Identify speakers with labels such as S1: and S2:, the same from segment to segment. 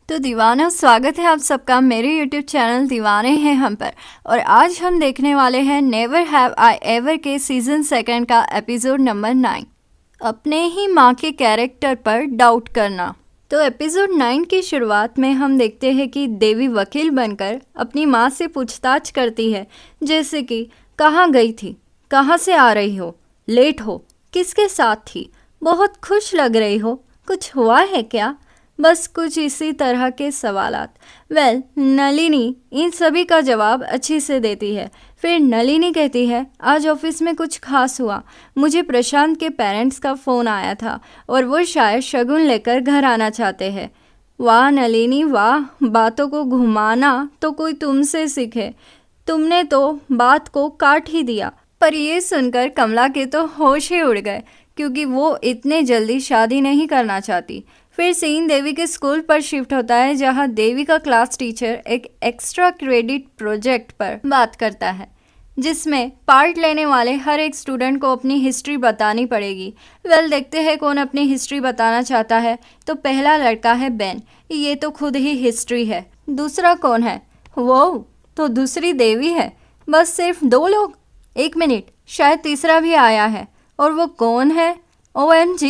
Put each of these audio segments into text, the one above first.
S1: तो दीवाना, स्वागत है आप सबका मेरे YouTube चैनल दीवाने हैं हम पर। और आज हम देखने वाले हैं नेवर हैव आई एवर के सीज़न 2 का एपिसोड नंबर 9, अपने ही माँ के कैरेक्टर पर डाउट करना। तो एपिसोड 9 की शुरुआत में हम देखते हैं कि देवी वकील बनकर अपनी माँ से पूछताछ करती है, जैसे कि कहाँ गई थी, कहाँ से आ रही हो, लेट हो, किसके साथ थी, बहुत खुश लग रही हो, कुछ हुआ है क्या, बस कुछ इसी तरह के सवालात। नलिनी इन सभी का जवाब अच्छी से देती है। फिर नलिनी कहती है, आज ऑफिस में कुछ खास हुआ, मुझे प्रशांत के पेरेंट्स का फ़ोन आया था और वो शायद शगुन लेकर घर आना चाहते हैं। वाह नलिनी वाह, बातों को घुमाना तो कोई तुमसे सीखे, तुमने तो बात को काट ही दिया। पर ये सुनकर कमला के तो होश ही उड़ गए, क्योंकि वो इतने जल्दी शादी नहीं करना चाहती। फिर सीन देवी के स्कूल पर शिफ्ट होता है, जहां देवी का क्लास टीचर एक एक्स्ट्रा क्रेडिट प्रोजेक्ट पर बात करता है, जिसमें पार्ट लेने वाले हर एक स्टूडेंट को अपनी हिस्ट्री बतानी पड़ेगी। देखते हैं कौन अपनी हिस्ट्री बताना चाहता है। तो पहला लड़का है बेन, ये तो खुद ही हिस्ट्री है। दूसरा कौन है? वो तो दूसरी देवी है। बस सिर्फ 2 लोग? 1 मिनट, शायद तीसरा भी आया है। और वो कौन है? OMG,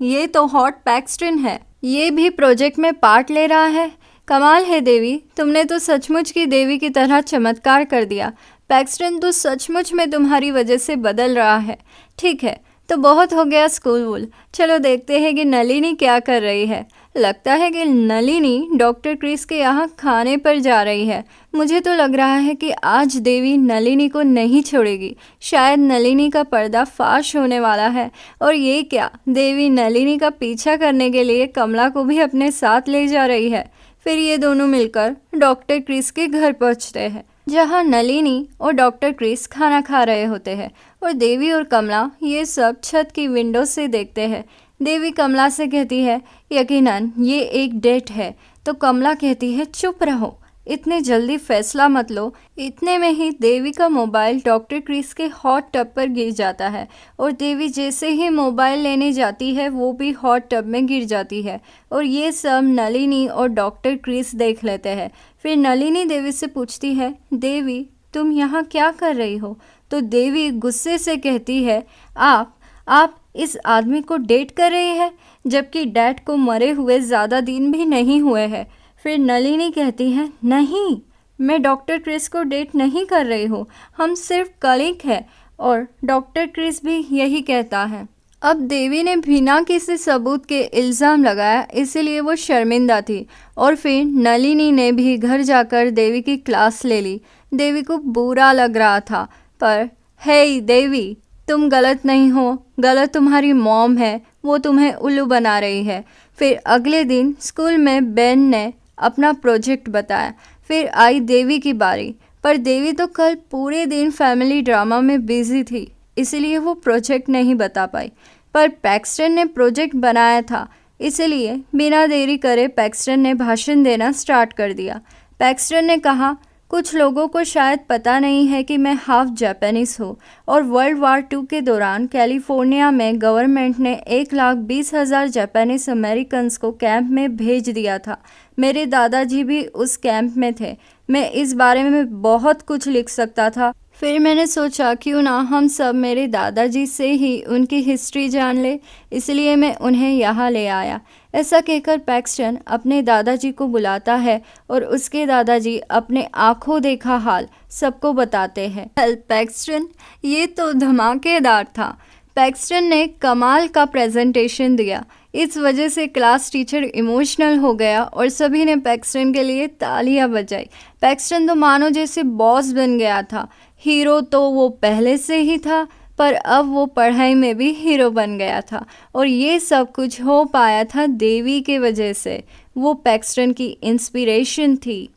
S1: ये तो हॉट पैक्सटन है, ये भी प्रोजेक्ट में पार्ट ले रहा है। कमाल है देवी, तुमने तो सचमुच की देवी की तरह चमत्कार कर दिया। पैक्सटन तो सचमुच में तुम्हारी वजह से बदल रहा है। ठीक है, तो बहुत हो गया स्कूल वूल, चलो देखते हैं कि नलिनी क्या कर रही है। लगता है कि नलिनी डॉक्टर क्रिस के यहाँ खाने पर जा रही है। मुझे तो लग रहा है कि आज देवी नलिनी को नहीं छोड़ेगी। शायद नलिनी का पर्दा फाश होने वाला है। और ये क्या, देवी नलिनी का पीछा करने के लिए कमला को भी अपने साथ ले जा रही है। फिर ये दोनों मिलकर डॉक्टर क्रिस के घर पहुँचते हैं, जहाँ नलिनी और डॉक्टर क्रिस खाना खा रहे होते हैं और देवी और कमला ये सब छत की विंडो से देखते हैं। देवी कमला से कहती है, यकीनन ये एक डेट है। तो कमला कहती है, चुप रहो, इतने जल्दी फैसला मत लो। इतने में ही देवी का मोबाइल डॉक्टर क्रिस के हॉट टब पर गिर जाता है और देवी जैसे ही मोबाइल लेने जाती है वो भी हॉट टब में गिर जाती है। और ये सब नलिनी और डॉक्टर क्रिस देख लेते हैं। फिर नलिनी देवी से पूछती है, देवी तुम यहाँ क्या कर रही हो? तो देवी गुस्से से कहती है, आप इस आदमी को डेट कर रही है, जबकि डैड को मरे हुए ज़्यादा दिन भी नहीं हुए हैं। फिर नलिनी कहती है, नहीं, मैं डॉक्टर क्रिस को डेट नहीं कर रही हूँ, हम सिर्फ कलीग हैं। और डॉक्टर क्रिस भी यही कहता है। अब देवी ने बिना किसी सबूत के इल्ज़ाम लगाया, इसीलिए वो शर्मिंदा थी। और फिर नलिनी ने भी घर जाकर देवी की क्लास ले ली। देवी को बुरा लग रहा था, पर हे देवी, तुम गलत नहीं हो, गलत तुम्हारी मॉम है, वो तुम्हें उल्लू बना रही है। फिर अगले दिन स्कूल में बेन ने अपना प्रोजेक्ट बताया। फिर आई देवी की बारी, पर देवी तो कल पूरे दिन फैमिली ड्रामा में बिजी थी, इसलिए वो प्रोजेक्ट नहीं बता पाई। पर पैक्सटन ने प्रोजेक्ट बनाया था, इसलिए बिना देरी करे पैक्सटन ने भाषण देना स्टार्ट कर दिया। पैक्सटन ने कहा, कुछ लोगों को शायद पता नहीं है कि मैं हाफ जापानीज हूँ और वर्ल्ड वार 2 के दौरान कैलिफोर्निया में गवर्नमेंट ने 1,20,000 जापानीज अमेरिकन्स को कैंप में भेज दिया था। मेरे दादाजी भी उस कैंप में थे। मैं इस बारे में बहुत कुछ लिख सकता था। फिर मैंने सोचा क्यों ना हम सब मेरे दादाजी से ही उनकी हिस्ट्री जान ले, इसलिए मैं उन्हें यहाँ ले आया। ऐसा कहकर पैक्सटन अपने दादाजी को बुलाता है और उसके दादाजी अपने आंखों देखा हाल सबको बताते हैं। पैक्सटन, ये तो धमाकेदार था। पैक्सटन ने कमाल का प्रेजेंटेशन दिया। इस वजह से क्लास टीचर इमोशनल हो गया और सभी ने पैक्सटन के लिए तालियां बजाई। पैक्सटन तो मानो जैसे बॉस बन गया था। हीरो तो वो पहले से ही था, पर अब वो पढ़ाई में भी हीरो बन गया था। और ये सब कुछ हो पाया था देवी के वजह से। वो पैक्सटन की इंस्पिरेशन थी।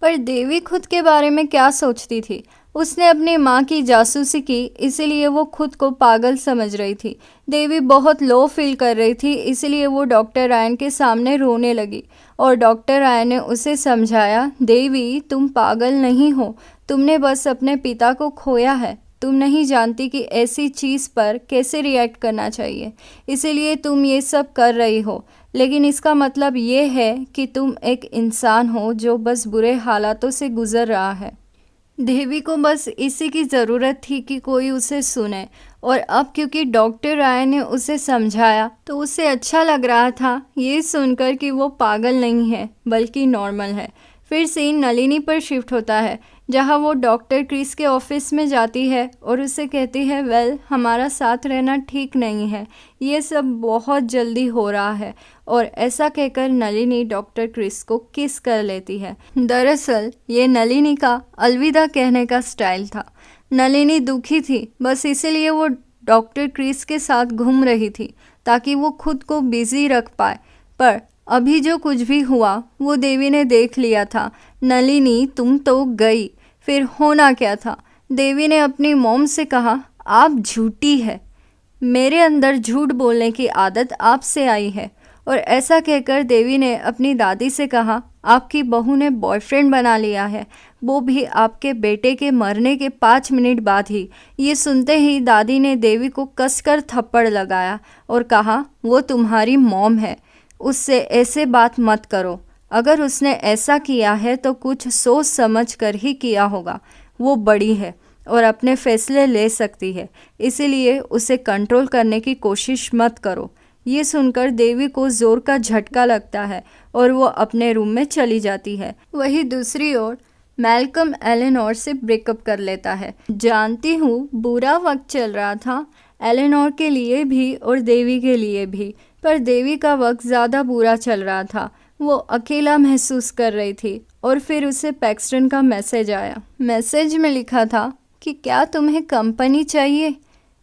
S1: पर देवी खुद के बारे में क्या सोचती थी? उसने अपनी माँ की जासूसी की, इसीलिए वो खुद को पागल समझ रही थी। देवी बहुत लो फील कर रही थी, इसीलिए वो डॉक्टर रायन के सामने रोने लगी और डॉक्टर रायन ने उसे समझाया, देवी तुम पागल नहीं हो, तुमने बस अपने पिता को खोया है। तुम नहीं जानती कि ऐसी चीज़ पर कैसे रिएक्ट करना चाहिए, इसीलिए तुम ये सब कर रही हो। लेकिन इसका मतलब ये है कि तुम एक इंसान हो जो बस बुरे हालातों से गुजर रहा है। देवी को बस इसी की ज़रूरत थी कि कोई उसे सुने, और अब क्योंकि डॉक्टर राय ने उसे समझाया तो उसे अच्छा लग रहा था ये सुनकर कि वो पागल नहीं है बल्कि नॉर्मल है। फिर सीन नलिनी पर शिफ्ट होता है, जहाँ वो डॉक्टर क्रिस के ऑफिस में जाती है और उसे कहती है, वेल हमारा साथ रहना ठीक नहीं है, ये सब बहुत जल्दी हो रहा है। और ऐसा कहकर नलिनी डॉक्टर क्रिस को किस कर लेती है। दरअसल ये नलिनी का अलविदा कहने का स्टाइल था। नलिनी दुखी थी, बस इसीलिए वो डॉक्टर क्रिस के साथ घूम रही थी ताकि वो खुद को बिजी रख पाए। पर अभी जो कुछ भी हुआ वो देवी ने देख लिया था। नलिनी तुम तो गई, फिर होना क्या था? देवी ने अपनी मॉम से कहा, आप झूठी है, मेरे अंदर झूठ बोलने की आदत आपसे आई है। और ऐसा कहकर देवी ने अपनी दादी से कहा, आपकी बहू ने बॉयफ्रेंड बना लिया है, वो भी आपके बेटे के मरने के 5 मिनट बाद ही। ये सुनते ही दादी ने देवी को कसकर थप्पड़ लगाया और कहा, वो तुम्हारी मॉम है, उससे ऐसे बात मत करो। अगर उसने ऐसा किया है तो कुछ सोच समझ कर ही किया होगा। वो बड़ी है और अपने फैसले ले सकती है, इसीलिए उसे कंट्रोल करने की कोशिश मत करो। ये सुनकर देवी को जोर का झटका लगता है और वो अपने रूम में चली जाती है। वहीं दूसरी ओर मैल्कम एलेनोर से ब्रेकअप कर लेता है। जानती हूँ बुरा वक्त चल रहा था एलेनोर के लिए भी और देवी के लिए भी, पर देवी का वक्त ज़्यादा बुरा चल रहा था। वो अकेला महसूस कर रही थी और फिर उसे पैक्सटन का मैसेज आया। मैसेज में लिखा था कि क्या तुम्हें कंपनी चाहिए?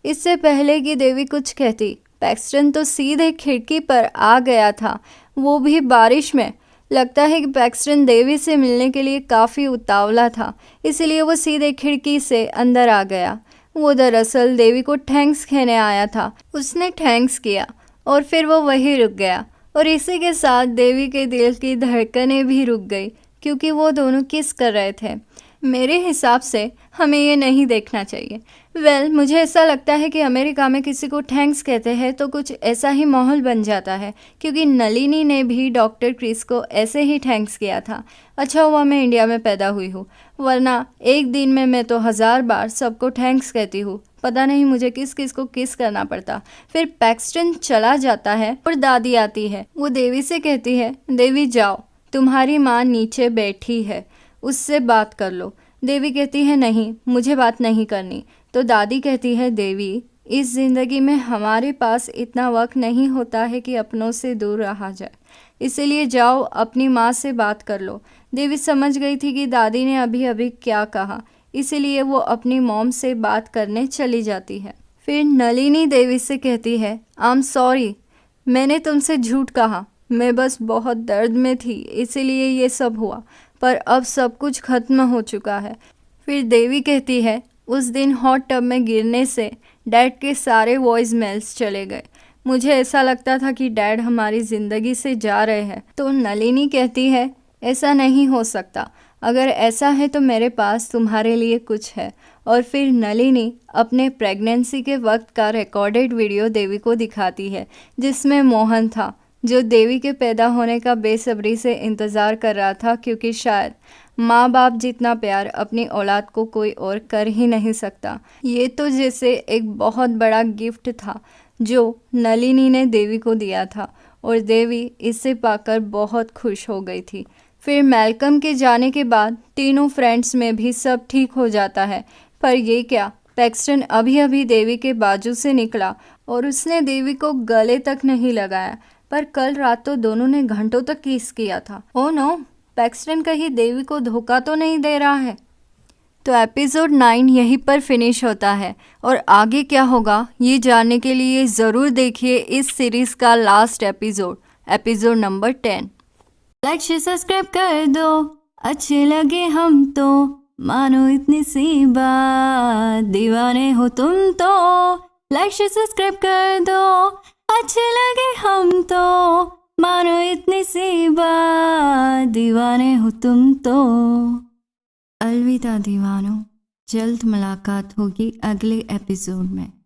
S1: इससे पहले कि देवी कुछ कहती, पैक्सटन तो सीधे खिड़की पर आ गया था, वो भी बारिश में। लगता है कि पैक्सटन देवी से मिलने के लिए काफ़ी उतावला था, इसलिए वो सीधे खिड़की से अंदर आ गया। वो दरअसल देवी को थैंक्स कहने आया था। उसने थैंक्स किया और फिर वो वहीं रुक गया, और इसी के साथ देवी के दिल की धड़कनें भी रुक गई क्योंकि वो दोनों किस कर रहे थे। मेरे हिसाब से हमें ये नहीं देखना चाहिए। मुझे ऐसा लगता है कि अमेरिका में किसी को थैंक्स कहते हैं तो कुछ ऐसा ही माहौल बन जाता है, क्योंकि नलिनी ने भी डॉक्टर क्रिस को ऐसे ही थैंक्स किया था। अच्छा हुआ मैं इंडिया में पैदा हुई हूँ, वरना एक दिन में मैं तो 1000 बार सबको थैंक्स कहती हूँ। पता नहीं मुझे किस किस को किस करना पड़ता। फिर पैक्सटन चला जाता है और दादी आती है। वो देवी से कहती है, देवी जाओ, तुम्हारी माँ नीचे बैठी है, उससे बात कर लो। देवी कहती है, नहीं मुझे बात नहीं करनी। तो दादी कहती है, देवी इस ज़िंदगी में हमारे पास इतना वक्त नहीं होता है कि अपनों से दूर रहा जाए, इसीलिए जाओ अपनी माँ से बात कर लो। देवी समझ गई थी कि दादी ने अभी अभी क्या कहा, इसीलिए वो अपनी मॉम से बात करने चली जाती है। फिर नलिनी देवी से कहती है, आई एम सॉरी, मैंने तुमसे झूठ कहा, मैं बस बहुत दर्द में थी इसीलिए ये सब हुआ, पर अब सब कुछ खत्म हो चुका है। फिर देवी कहती है, उस दिन हॉट टब में गिरने से डैड के सारे वॉइस मेल्स चले गए। मुझे ऐसा लगता था कि डैड हमारी ज़िंदगी से जा रहे हैं। तो नलिनी कहती है, ऐसा नहीं हो सकता, अगर ऐसा है तो मेरे पास तुम्हारे लिए कुछ है। और फिर नलिनी अपने प्रेगनेंसी के वक्त का रिकॉर्डेड वीडियो देवी को दिखाती है, जिसमें मोहन था, जो देवी के पैदा होने का बेसब्री से इंतज़ार कर रहा था, क्योंकि शायद माँ बाप जितना प्यार अपनी औलाद को कोई और कर ही नहीं सकता। ये तो जैसे एक बहुत बड़ा गिफ्ट था जो नलिनी ने देवी को दिया था, और देवी इसे पाकर बहुत खुश हो गई थी। फिर मैल्कम के जाने के बाद तीनों फ्रेंड्स में भी सब ठीक हो जाता है। पर ये क्या, पैक्सटन अभी अभी देवी के बाजू से निकला और उसने देवी को गले तक नहीं लगाया, पर कल रात तो दोनों ने घंटों तक किस किया था। ओह नो, पैक्सटन कहीं देवी को धोखा तो नहीं दे रहा है। तो एपिसोड 9 यहीं पर फिनिश होता है, और आगे क्या होगा ये जानने के लिए ज़रूर देखिए इस सीरीज़ का last episode number 10। Like share subscribe कर दो, अच्छे लगे हम तो मानो इतनी सी बात, दीवाने हो तुम तो। लाइक शेयर सब्सक्राइब कर दो, अच्छे लगे हम तो मानो इतनी सी बात, दीवाने हो तुम तो। अलविदा दीवानों, जल्द मुलाकात होगी अगले एपिसोड में।